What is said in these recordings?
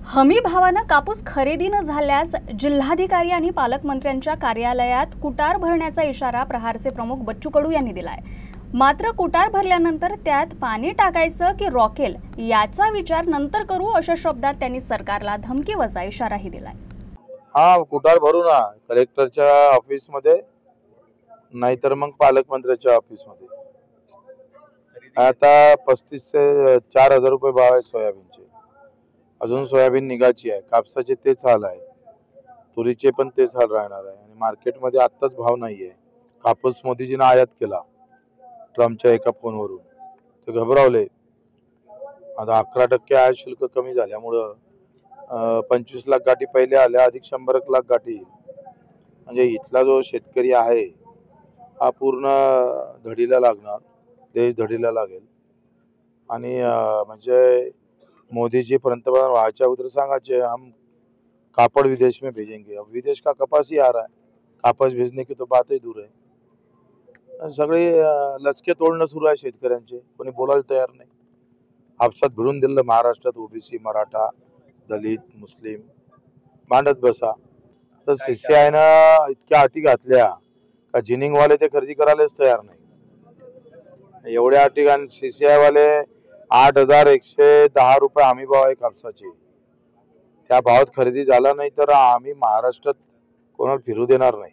हमी भावानं कापूस खरेदी न झाल्यास जिल्हाधिकारी आणि पालकमंत्र्यांच्या कार्यालयात कुटार भरण्याचा इशारा प्रहारचे प्रमुख बच्चू कडू यांनी दिलाय। मात्र कुटार भरल्यानंतर त्यात पाणी टाकायचं की रॉकेल याचा विचार नंतर करू अशा शब्दात त्यांनी सरकारला धमकीवजा इशाराही दिलाय। कुटार भरू ना कलेक्टरच्या ऑफिस मध्ये नाहीतर मग पालकमंत्र्याच्या ऑफिस मध्ये। आता 35 से 4000 रुपये भाव आहे सोयाबीनचे। अजून सोयाबीन निघायची आहे, कापसाचे तेच हाल आहे, तुरीचे पण तेच हाल राहणार आहे। आणि मार्केटमध्ये आत्ताच भाव नाहीये। कापूस मोदीजीने आयात केला ट्रम्पच्या एका फोनवरून, ते घबरावले। आता 11% आयात शुल्क कमी झाल्यामुळं 25 लाख गाठी पहिले आल्या, अधिक 100 लाख गाठी। म्हणजे इथला जो शेतकरी आहे हा पूर्ण धडीला लागणार, देश धडीला लागेल। आणि म्हणजे मोदी जी पंतप्रधान व्हायच्या अगोदर सांगायचे हम कापड़ विदेश में भेजेंगे। अब विदेश का कपास ही आ रहा है, कापस भेजने की तो बात ही दूर है। सगळे लचके तोडणं सुरू आहे शेतकऱ्यांचे, कोणी बोलायला तयार नाही। आपसात भिडून दिलं महाराष्ट्रात ओबीसी, मराठा, दलित, मुस्लिम मांडत बसा। तर सीसीआयनं इतक्या अटी घातल्या का जिनिंगवाले ते खरेदी करायलाच तयार नाही। एवढ्या अटी घालून सीसीआय वाले 8110 रुपये हमी भाव आहे कापसाचे। त्या भावात खरेदी झाला नाही तर आम्ही महाराष्ट्रात कोणाला फिरू देणार नाही।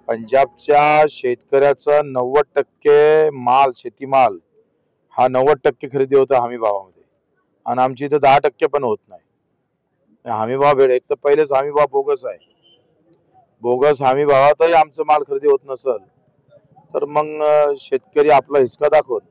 पंजाबच्या शेतकऱ्याचा 90% माल, शेतीमाल हा 90% खरेदी होता हमी भावामध्ये, आणि आमची इथं 10% पण होत नाही। हमी भाव भेट, एक तर पहिलेच हमी भाव बोगस आहे। बोगस हमी भावातही आमचं माल खरेदी होत नसेल तर मग शेतकरी आपला हिसका दाखवत